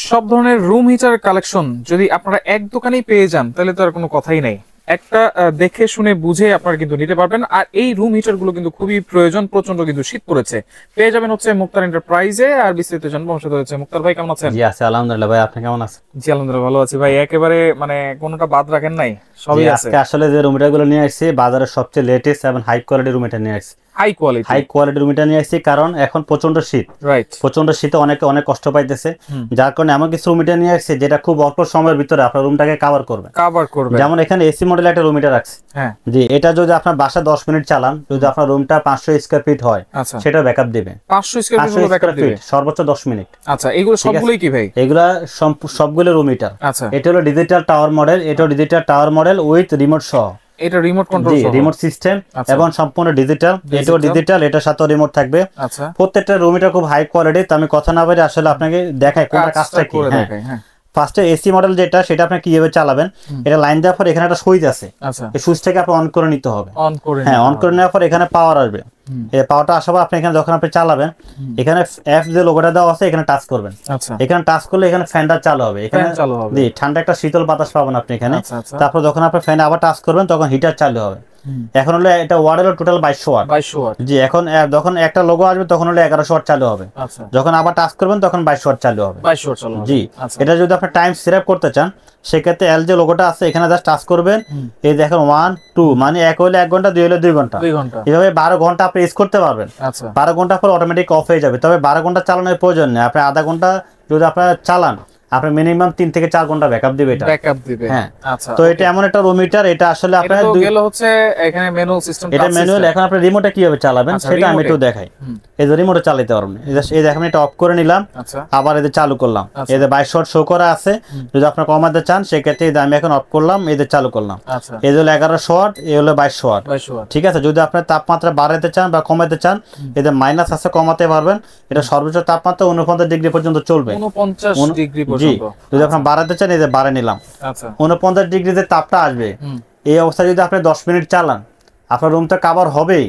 সব ধরনের room heater collection যদি আপনারা এক দোকানেই পেয়ে যান তাহলে তো আর কোনো কথাই নেই। একটা দেখে শুনে বুঝে আপনারা কিন্তু নিতে পারবেন। আর এই রুম হিটার গুলো কিন্তু খুবই প্রয়োজন, প্রচন্ড কিন্তু শীত পড়েছে। পেয়ে যাবেন হচ্ছে মুক্তার এন্টারপ্রাইজে। আর বিস্তারিত জানবো আমার সাথে হচ্ছে মুক্তার ভাই। কেমন আছেন? জি আছে আলহামদুলিল্লাহ। ভাই আপনি কেমন আছেন? জি আলহামদুলিল্লাহ ভালো আছি ভাই। একেবারে মানে কোনোটা বাদ রাখেন নাই, সবই আছে। আজকে আসলে যে রুম হিটার গুলো নিয়ে আসছি বাজারের সবচেয়ে লেটেস্ট এবং হাই কোয়ালিটি রুম হিটার নিয়ে আসছি। হাই কোয়ালিটি রুম হিটার নিয়ে আসছি কারণ এখন প্রচন্ড শীত। রাইট। প্রচন্ড শীতে অনেকে অনেক কষ্ট পাইতেছে, যার কারণে এমন কিছু রুম হিটার নিয়ে আসছে যেটা খুব অল্প সময়ের ভিতরে আপনার রুমটাকে কভার করবে। যেমন এখানে এসি মডেল একটা রুম হিটার রাখছি। হ্যাঁ জি, এটা যদি আপনার বাসা 10 মিনিট চালান, যদি আপনার রুমটা 500 স্কয়ার ফিট হয় সেটা ব্যাকআপ দিবে। 500 স্কয়ার ফিট সর্বোচ্চ 10 মিনিট। আচ্ছা, এগুলো সবগুলোই কি ভাই? এগুলা সবগুলো রুম হিটার। আচ্ছা, এটা হলো ডিজিটাল টাওয়ার মডেল। এটা digital tower model with remote সহ। এটা রিমোট কন্ট্রোল সহ, রিমোট সিস্টেম এবং সম্পূর্ণ ডিজিটাল। এটাও ডিজিটাল, এটার সাথে রিমোট থাকবে। আচ্ছা, প্রত্যেকটা রুম হিটার খুব হাই কোয়ালিটি। তো আমি কথা না বলে আসলে আপনাকে দেখাই কোনটা কাজটা কি। হ্যাঁ, ফার্স্টে এসি মডেল যেটা, সেটা আপনি কিভাবে চালাবেন, এটা লাইন দেওয়ার পর এখানে একটা সুইচ আছে। আচ্ছা, এই সুইচটাকে আপনি অন করে নিতে হবে। অন করে নেওয়ার পর এখানে পাওয়ার আসবে। এই পাওয়ারটা আসার পর আপনি এখানে যখন আপনি চালাবেন, এখানে এফ যে লোগোটা দেওয়া আছে এখানে টাচ করবেন। আচ্ছা, এখানে টাচ করলে এখানে ফ্যানটা চালু হবে। এখানে জি ঠান্ডা একটা শীতল বাতাস পাবেন আপনি এখানে। তারপর যখন আপনি ফ্যানে আবার টাচ করবেন তখন হিটার চালু হবে। এখন হলো এটা ওয়াট হলো টোটাল 2200 ওয়াট। জি, এখন যখন একটা লোগো আসবে তখন হলো 1100 ওয়াট চালু হবে। যখন আবার টাচ করবেন তখন 2200 ওয়াট চালু হবে। জি, এটা যদি আপনি টাইম সেভ করতে চান সেক্ষেত্রে এল যে লোগোটা আছে এখানে জাস্ট টাচ করবেন। এই দেখেন 1 2 মানে 1 হলে 1 ঘন্টা, 2 হলে 2 ঘন্টা। এভাবে 12 ঘন্টা আপনি ইউজ করতে পারবেন। 12 ঘন্টা পর অটোমেটিক অফ হয়ে যাবে। তবে 12 ঘন্টা চালানোর প্রয়োজন নেই। আপনি আধা ঘন্টা যদি আপনারা চালান, আপনি মিনিমাম 3 থেকে 4 ঘন্টা ব্যাকআপ দিবে। এটা ব্যাকআপ দিবে। হ্যাঁ, আচ্ছা। তো এটা এমন একটা রুম হিটার, এটা আসলে আপনার গেল হচ্ছে এখানে ম্যানুয়াল সিস্টেম। এটা ম্যানুয়াল। এখন আপনি রিমোটে কিভাবে চালাবেন সেটা আমি একটু দেখাই। এই যে রিমোটে চালাতে পারবেন। এই দেখেন এটা অফ করে নিলাম, আবার এই যে চালু করলাম। এই যে 22 ওয়াট শো করা আছে। যদি আপনি কমাতে চান সেক্ষেত্রে এই যে আমি এখন অফ করলাম, এই যে চালু করলাম। এই যে 1100 ওয়াট, এই হলো 2200 ওয়াট। ঠিক আছে। যদি আপনি তাপমাত্রা বাড়াতে চান বা কমাতে চান, এই যে মাইনাস আছে, কমাতে পারবেন। এটা সর্বোচ্চ তাপমাত্রা 49 ডিগ্রি পর্যন্ত চলবে। 49 ডিগ্রি পর্যন্ত। জি, যদি আপনি বাড়াতে চান এই যে বাড়ায় নিলাম। আচ্ছা, 49 ডিগ্রি যে তাপটা আসবে, এই অবস্থায় যদি আপনি 10 মিনিট চালান আপনার রুমটা কভার হবেই।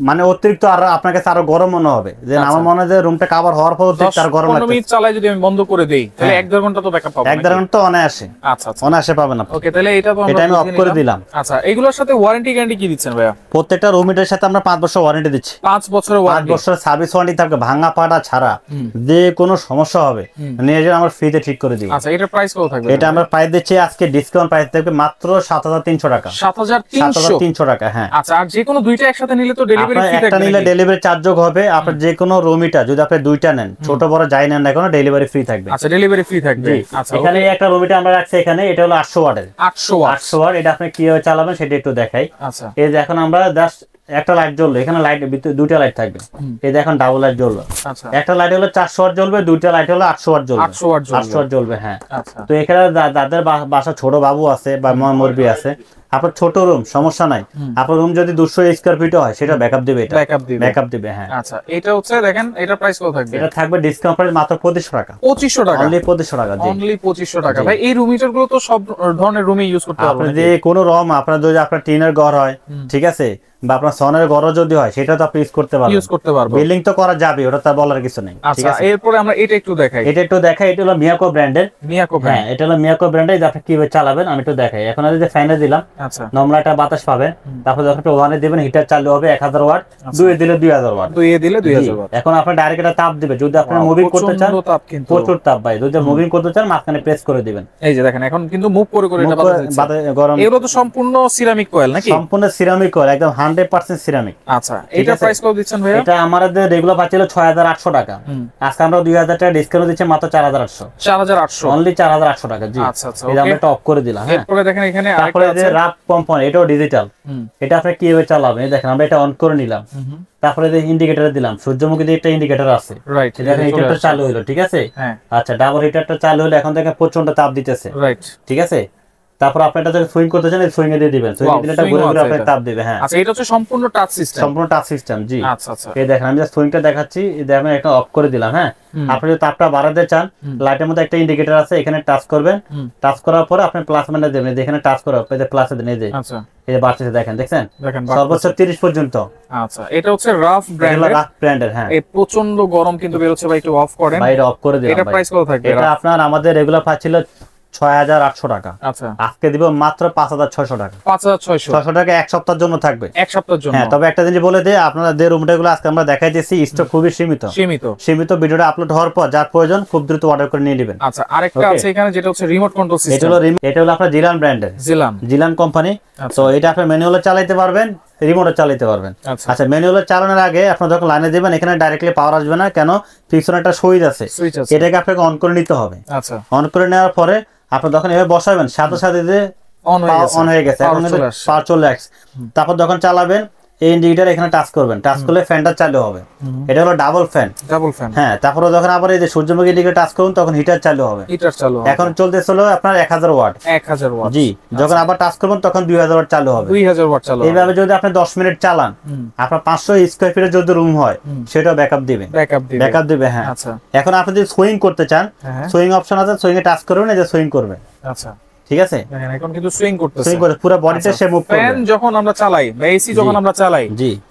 মানে অতিরিক্ত আর আপনার কাছে আরো গরম মনে হবে। যে আমার মনে হয় যে রুমটা কভার হওয়ার পর অতিরিক্ত আর গরম লাগবে। 15 মিনিট চালাই যদি আমি বন্ধ করে দেই তাহলে 1-1.5 ঘন্টা তো ব্যাকআপ পাবো। 1-1.5 ঘন্টা অনায়াসে। আচ্ছা, অনায়াসে পাবেন আপনি। ওকে, তাহলে এটা তো আমি অফ করে দিলাম। আচ্ছা, এগুলোর সাথে ওয়ারেন্টি গ্যারান্টি কি দিচ্ছেন ভাইয়া? প্রত্যেকটা রুম হিটারের সাথে আমরা 5 বছর ওয়ারেন্টি দিচ্ছি। 5 বছরের ওয়ারেন্টি। 5 বছরের সার্ভিস ওয়ারেন্টি থাকবে, ভাঙা পাটা ছাড়া। যে কোনো সমস্যা হবে নিয়ে যান, আমরা ফ্রিতে ঠিক করে দিব। আচ্ছা, এটার প্রাইস কত থাকবে? এটা আমরা প্রাইস দিচ্ছি আজকে ডিসকাউন্ট প্রাইস থাকবে মাত্র 7300 টাকা। 7300 টাকা। হ্যাঁ। আচ্ছা, আর যে কোনো দুইটা একসাথে নিলে তো ডেলিভারি ফ্রি থাকবে? একটা নিলে ডেলিভারি চার্জ যোগ হবে। আপনার যে কোনো রুম হিটার যদি আপনি দুইটা নেন, ছোট বড় যাই নেন না কেন, ডেলিভারি ফ্রি থাকবে। আচ্ছা, ডেলিভারি ফ্রি থাকবে। আচ্ছা, এখানে একটা রুম হিটার আমরা রাখছি এখানে, এটা হলো 800 ওয়াটের। 800 ওয়াট। এটা আপনি কিভাবে চালাবেন সেটা একটু দেখাই। আচ্ছা, এই যে এখন আমরা জাস্ট একটা লাইট জ্বললো, এখানে লাইট দুইটা লাইট থাকবে। এই যে এখন ডাবল লাইট জ্বললো। একটা লাইট হলো 400 ওয়াট জ্বলবে, দুইটা লাইট হলো 800 ওয়াট জ্বলবে। 800 ওয়াট জ্বলবে। হ্যাঁ। তো এখানে যাদের বাসা ছোট বাবু আছে বা মুরব্বি আছে, আপনার ছোট রুম সমস্যা নাই। আপনার রুম যদি 200 স্কয়ার ফিট হয় সেটা ব্যাকআপ দিবে। এটা ব্যাকআপ দিবে। হ্যাঁ। আচ্ছা, এটা হচ্ছে দেখেন এটার প্রাইস কত থাকবে? এটা থাকবে ডিসকাউন্ট প্রাইস মাত্র 2500 টাকা। 2500 টাকা অনলি 2500 টাকা। জি, অনলি 2500 টাকা। ভাই এই রুম হিটার গুলো তো সব ধরনের রুমে ইউজ করতে পারবেন। আপনি যে কোনো রুম, আপনার যদি আপনার টিনের ঘর হয়, ঠিক আছে, বা আপনার সনের ঘর যদি হয় সেটা তো আপনি ইউজ করতে পারবেন। বিল্ডিং তো করা যাবে, ওটা তো বলার কিছু নেই। ঠিক আছে। এরপরে আমরা এটা একটু দেখাই। এটা হলো মিয়াকো ব্র্যান্ডের। হ্যাঁ, এটা হলো মিয়াকো ব্র্যান্ডের। আপনি কিভাবে চালাবেন আমি একটু দেখাই। এখন এই যে ফ্যানে দিলাম, আচ্ছা, নরমাল একটা বাতাস পাবেন। তারপর যখন আপনি ওয়ানে দিবেন হিটার চালু হবে 1000 ওয়াট, 2 এ দিলে 2000 ওয়াট। 2 এ দিলে 2000 ওয়াট। এখন আপনি ডাইরেক্ট এটা তাপ দিবে। যদি আপনি মুভিং করতে চান, প্রচুর তাপ ভাই। যদি মুভিং করতে চান মাঝখানে প্রেস করে দিবেন। এই যে দেখেন এখন কিন্তু মুভ করে এটা বাতাস গরম। এগুলো তো সম্পূর্ণ সিরামিক কয়েল নাকি? সম্পূর্ণ সিরামিক কয়েল, একদম 100% সিরামিক। আচ্ছা, এটা প্রাইস কত দিচ্ছেন ভাইয়া? এটা আমাদের রেগুলার পাচ্ছিল 6800 টাকা। আজকে আমরা 2000 টাকা ডিসকাউন্ট দিচ্ছি মাত্র 4800। 4800 অনলি 4800 টাকা। জি, আচ্ছা আচ্ছা, এটা আমরা অফ করে দিলাম। হ্যাঁ, এরপরে দেখেন এখানে আরেকটা আছে রাপ কম্পোনেন্ট, এটাও ডিজিটাল। এটা আপনি কিভাবে চালাবেন এই দেখেন, আমরা এটা অন করে নিলাম। তারপরে যে ইন্ডিকেটর দিলাম, সূর্যমুখী দিয়ে একটা ইন্ডিকেটর আছে। রাইট, দেখেন হিটারটা চালু হলো। ঠিক আছে। আচ্ছা, ডাবল হিটারটা চালু হলো, এখন দেখেন প্রচন্ড তাপ দিতেছে। রাইট, ঠিক আছে। তারপর আপনি এটা যদি সুইং করতে চান এই সুইং এ দিয়ে দিবেন, সুইং এ দিলে এটা ঘুরে ঘুরে আপনাকে তাপ দিবে। হ্যাঁ আচ্ছা এটা হচ্ছে সম্পূর্ণ টাচ সিস্টেম, সম্পূর্ণ টাচ সিস্টেম। জি আচ্ছা আচ্ছা এই দেখেন আমি জাস্ট সুইংটা দেখাচ্ছি, এই দেখেন একটা অফ করে দিলাম। হ্যাঁ আপনি যদি তাপটা বাড়াতে চান লাইটের মধ্যে একটা ইন্ডিকেটর আছে, এখানে টাচ করবেন, টাচ করার পরে আপনি প্লাস মানে দেবেন, এখানে টাচ করার পরে যে প্লাসে দেন, এই যে আচ্ছা এই যে বাড়তেছে দেখেন, দেখছেন সর্বোচ্চ 30 পর্যন্ত। আচ্ছা এটা হচ্ছে রাফ ব্র্যান্ডের। হ্যাঁ এই প্রচন্ড গরম কিন্তু বের হচ্ছে ভাই, একটু অফ করেন। ভাই এটা অফ করে দিলাম। এটা প্রাইস কত থাকবে? এটা আপনার আমাদের রেগুলার প্রাইস ছিল ৬৮০০ টাকা, আচ্ছা আজকে দিব মাত্র ৫৬০০ টাকা। ৫৬০০ টাকা এক সপ্তাহের জন্য থাকবে, এক সপ্তাহের জন্য। হ্যাঁ তবে একটা জিনিস বলে দেই, আপনারা যে রুমটাগুলো আজকে আমরা দেখাইতেছি স্টক খুবই সীমিত। ভিডিওটা আপলোড হওয়ার পর যার প্রয়োজন খুব দ্রুত অর্ডার করে নিয়ে নেবেন। আচ্ছা আরেকটা আছে এখানে যেটা হচ্ছে রিমোট কন্ট্রোল সিস্টেম। এটা হলো আপনার জিলান ব্র্যান্ডের, জিলান কোম্পানি। তো এটা আপনি ম্যানুয়ালে চালাতে পারবেন, রিমোটে চালাতে পারবেন। আচ্ছা ম্যানুয়ালে চালানোর আগে আপনি যখন লাইনে দিবেন এখানে ডাইরেক্টলি পাওয়ার আসবে না, কেন পিছনে একটা সুইচ আছে, এটাকে আপনাকে অন করে নিতে হবে। আচ্ছা অন করে নেওয়ার পরে আপনি যখন এভাবে বসাবেন সাথে সাথে যে অন হয়ে গেছে, এখন পাওয়ার চলে আসছে। তারপর যখন চালাবেন এই ইন্ডিকেটর এখানে টাচ করবেন, টাচ করলে ফ্যানটা চালু হবে। এটা হলো ডাবল ফ্যান। হ্যাঁ তারপরে যখন আবার এই যে সূর্যমুখী ইন্ডিকেটর টাচ করুন তখন হিটার চালু হবে। এখন চলতেছে হলো আপনার 1000 ওয়াট। জি যখন আবার টাচ করবেন তখন 2000 ওয়াট চালু হবে। এইভাবে যদি আপনি 10 মিনিট চালান আপনার 500 স্কয়ার ফিটের যদি রুম হয় সেটাও ব্যাকআপ দিবে। হ্যাঁ এখন আপনি যদি সুইং করতে চান, সুইং অপশন আছে, সুইং এ টাচ করবেন, এই যে সুইং করবে। আচ্ছা ঠিক আছে, এখন কিন্তু সুইং করতেছে, সুইং করে পুরো বডিতে সে মুভ করবে। ফ্যান যখন আমরা চালাই বা এসি যখন আমরা চালাই,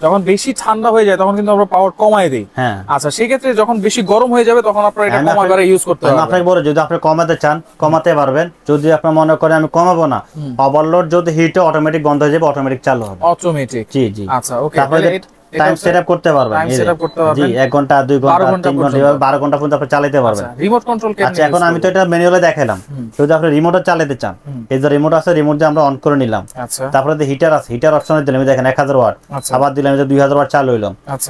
যখন বেশি ঠান্ডা হয়ে যায় তখন কিন্তু আমরা পাওয়ার কমায় দেই। হ্যাঁ আচ্ছা সেই ক্ষেত্রে যখন বেশি গরম হয়ে যাবে তখন আপনারা এটা কমাবার ইউজ করতে হবে। আপনাকে বলে যদি আপনি কমাতে চান কমাতে পারবেন, যদি আপনি মনে করেন আমি কমাবো না, ওভারলোড যদি হিটে অটোমেটিক বন্ধ হয়ে যাবে, অটোমেটিক চালু হবে অটোমেটিক। জি আচ্ছা ওকে, তাহলে টাইম সেটআপ করতে পারবেন। জি 1 ঘন্টা 2 ঘন্টা 3 ঘন্টা 12 ঘন্টা পর্যন্ত আপনি চালাতে পারবেন। রিমোট কন্ট্রোল কেমনে? আচ্ছা এখন আমি তো এটা ম্যানুয়ালে দেখাইলাম, যদি আপনি রিমোটে চালাতে চান এই যে রিমোট আছে, রিমোট দিয়ে আমরা অন করে নিলাম। আচ্ছা তারপরে যে হিটার আছে, হিটার অপশনে দিলাম, দেখেন 1000 ওয়াট, আবার দিলাম যে 2000 ওয়াট চালু হইলো।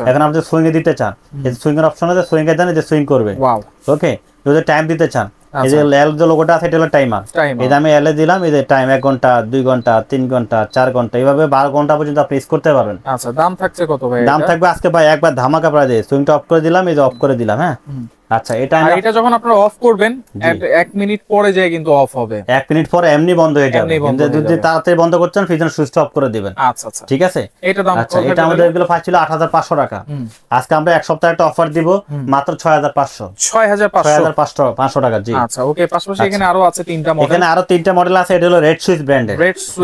এখন আপনি সুইং এ দিতে চান, এই সুইং এর অপশনে যে সুইং এ দেন, এই যে সুইং করবে। ওয়াও ওকে, যদি টাইম দিতে চান এই যে এল যে লোগোটা আছে এটা হলো টাইমার, এই যে আমি এল এ দিলাম, এই যে টাইম 1 ঘন্টা 2 ঘন্টা 3 ঘন্টা 4 ঘন্টা এইভাবে 12 ঘন্টা পর্যন্ত আপনি ইউজ করতে পারবেন। আচ্ছা দাম থাকছে কত ভাই? দাম থাকবে আজকে ভাই একবার ধামাকা প্রাইস দিয়ে সুইংটা অফ করে দিলাম, এই যে অফ করে দিলাম। হ্যাঁ আচ্ছা এটা যখন আপনারা অফ করবেন 1 মিনিট পরে যায় কিন্তু অফ হবে, 1 মিনিট পরে এমনি বন্ধ হয়ে যাবে। কিন্তু যদি তাড়াতাড়ি বন্ধ করতে চান পিছনে সুইচটা অফ করে দিবেন। আচ্ছা আচ্ছা ঠিক আছে। এটা দাম আচ্ছা এটা আমাদের এগুলো পাচ্ছিল 8500 টাকা, আজকে আমরা এক সপ্তাহে একটা অফার দিব মাত্র 6500 টাকা। জি আচ্ছা ওকে, পাশাপাশি এখানে আরো আছে 3টা মডেল, এখানে আরো 3টা মডেল আছে। এটা হলো রেড সুইচ ব্র্যান্ডের,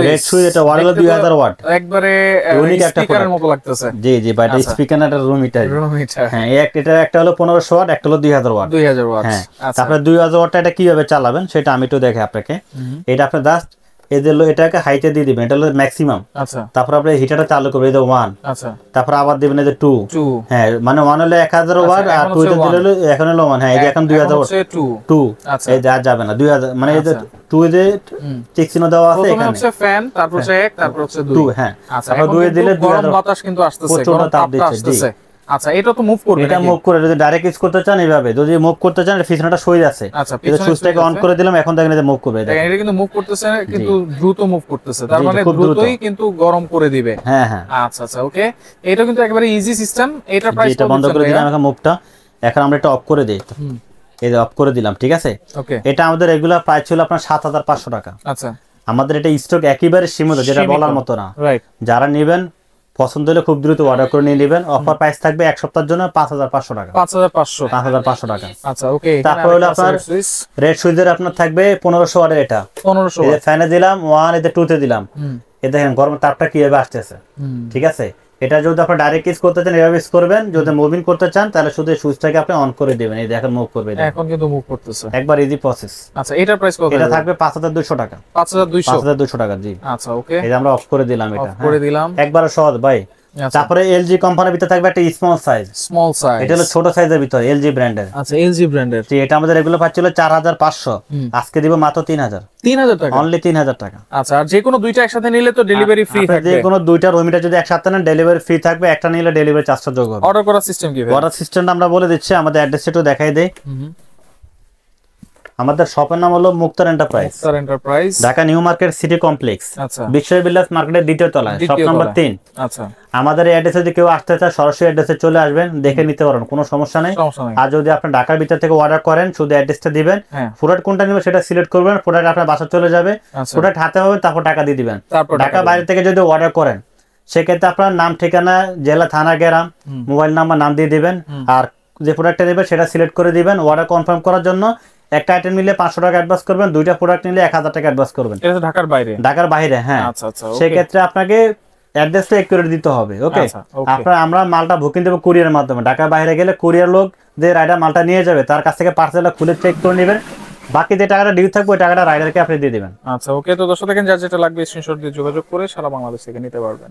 রেড সুইচ এটা ওয়াট হলো 2000 ওয়াট, একবারে ইউনিক একটা স্পিকারের মতো লাগতেছে। জি জি ভাই এটা স্পিকার না, এটা রুম হিটার। হ্যাঁ এটা একটা হলো 1500 ওয়াট, একটা হলো 2000 ওয়াট। হ্যাঁ তারপরে 2000 ওয়াটটা এটা কিভাবে চালাবেন সেটা আমি একটু দেখাই আপনাকে। এটা আপনি জাস্ট এই যে এটাকে হাইতে দিয়ে দিবেন, এটা হলো ম্যাক্সিমাম। আচ্ছা তারপর আপনি হিটারটা চালু করবেন, এই যে 1। আচ্ছা তারপর আবার দিবেন এই যে 2। হ্যাঁ মানে 1 হলো 1000 ওয়াট আর 2 তে দিলে এখন হলো 1। হ্যাঁ এই যে এখন 2000 ওয়াট 2। আচ্ছা এই যা যাবে না 2000, মানে এই যে 2 এ চেক চিহ্ন দেওয়া আছে এখানে, প্রথমে হচ্ছে ফ্যান, তারপর হচ্ছে 1, তারপর হচ্ছে 2। হ্যাঁ আচ্ছা তারপর 2 এ দিলে 2000 বাতাস কিন্তু আসতেছে, গরম তাপ দিচ্ছে। আচ্ছা এটা তো মুভ করবে, এটা মুভ করে যদি ডাইরেক্ট ইউজ করতে চান এইভাবে, যদি মুভ করতে চান পিছনেটা সুইচ আছে। আচ্ছা এই সুইচটাকে অন করে দিলাম, এখন দেখেন এটা মুভ করবে। দেখেন এটা কিন্তু মুভ করতেছে, কিন্তু দ্রুত মুভ করতেছে, তার মানে দ্রুতই কিন্তু গরম করে দিবে। হ্যাঁ হ্যাঁ আচ্ছা আচ্ছা ওকে, এটা কিন্তু একেবারে ইজি সিস্টেম। এটা প্রাইস এটা বন্ধ করে দিলাম এখন মুভটা, এখন আমরা এটা অফ করে দেই। এই যে অফ করে দিলাম, ঠিক আছে। ওকে এটা আমাদের রেগুলার প্রাইস ছিল আপনার 7500 টাকা। আচ্ছা আমাদের এটা স্টক একেবারে সীমিত, যেটা বলার মতো না। রাইট, যারা নেবেন পছন্দ হলে খুব দ্রুত অর্ডার করে নিয়ে নেবেন। অফার প্রাইস থাকবে এক সপ্তাহের জন্য 5500 টাকা। 5500 টাকা। আচ্ছা ওকে, তারপর হলো আপনার রেড সুইচের আপনার থাকবে 1500 ওয়াটের, এটা 1500 এই ফ্যানে দিলাম 1, এতে 2 তে দিলাম। এই দেখেন গরম তাপটা কিভাবে আসতেছে, ঠিক আছে। এটা যদি আপনি ডাইরেক্ট ইউজ করতে চান এভাবে ইউজ করবেন, যদি মুভিং করতে চান তাহলে শুধু সুইচটাকে আপনি অন করে দিবেন, এই দেখেন মুভ করবে। এখন কিন্তু মুভ করতেছে, একবার ইজি প্রসেস। আচ্ছা এটার প্রাইস কত? এটা থাকবে 5200 টাকা। 5200 টাকা। জি আচ্ছা ওকে, এই যে আমরা অফ করে দিলাম, এটা অফ করে দিলাম, একবার সহজ ভাই। তারপরে এলজি কোম্পানির ভিতরে থাকবে একটা স্মল সাইজ, এটা হলো ছোট সাইজের ভিতরে এলজি ব্র্যান্ডের। আচ্ছা এলজি ব্র্যান্ডের, জি এটা আমাদের রেগুলার পাচ্ছিল 4500, আজকে দিব মাত্র 3000 টাকা, অনলি 3000 টাকা। আচ্ছা আর যে কোনো দুইটা একসাথে নিলে তো ডেলিভারি ফ্রি থাকবে, যে কোনো দুইটা রুমিটার যদি একসাথে নেন ডেলিভারি ফ্রি থাকবে, একটা নিলে ডেলিভারি চার্জটা যোগ হবে। অর্ডার করার সিস্টেম কি ভাই? অর্ডার সিস্টেমটা আমরা বলে দিচ্ছি, আমাদের অ্যাড্রেসটা একটু দেখাই দেই। আমাদের শপের নাম হলো Muktar enterprise, Muktar enterprise, Dhaka new market city complex, আচ্ছা, বিশ্ব বিলাস মার্কেটের দ্বিতীয় তলায়, শপ নাম্বার 3। আচ্ছা, আমাদের এই অ্যাড্রেসে যদি কেউ আসতে চায় সরাসরি অ্যাড্রেসে চলে আসবেন, দেখে নিতে পারবেন, কোনো সমস্যা নেই। আর যদি আপনি ঢাকার ভিতর থেকে অর্ডার করেন শুধু অ্যাড্রেসটা দিবেন, প্রোডাক্ট কোনটা নেবেন সেটা সিলেক্ট করবেন, প্রোডাক্ট আপনার বাসা চলে যাবে, প্রোডাক্ট হাতে হবে, তারপর টাকা দিয়ে দিবেন। ঢাকা বাইরে থেকে যদি অর্ডার করেন সেক্ষেত্রে আপনার নাম, ঠিকানা, জেলা, থানা, গ্রাম, মোবাইল নাম্বার, নাম দিয়ে দিবেন, আর যে প্রোডাক্টটা নেবেন সেটা সিলেক্ট করে দিবেন। অর্ডার কনফার্ম করার জন্য একটা আইটেম নিলে 500 টাকা অ্যাডভান্স করবেন, দুইটা প্রোডাক্ট নিলে 1000 টাকা অ্যাডভান্স করবেন। এটা ঢাকার বাইরে? ঢাকার বাইরে, হ্যাঁ। সেক্ষেত্রে আপনাকে অ্যাড্রেসটা একুরেট দিতে হবে। ওকে, আমরা মালটা বুকিং দেবো কুরিয়ারের মাধ্যমে। ঢাকার বাইরে গেলে কুরিয়ার লোক যে রাইডার মালটা নিয়ে যাবে তার কাছ থেকে পার্সেলটা খুলে চেক করে নেবেন, বাকি যে টাকাটা ডিউ থাকবে ওই টাকাটা রাইডারকে আপনি দিয়ে দিবেন। আচ্ছা, ওকে। তো দর্শক দেখেন যার যেটা লাগবে স্ক্রিনশট দিয়ে যোগাযোগ করে সারা বাংলাদেশ থেকে নিতে পারবেন।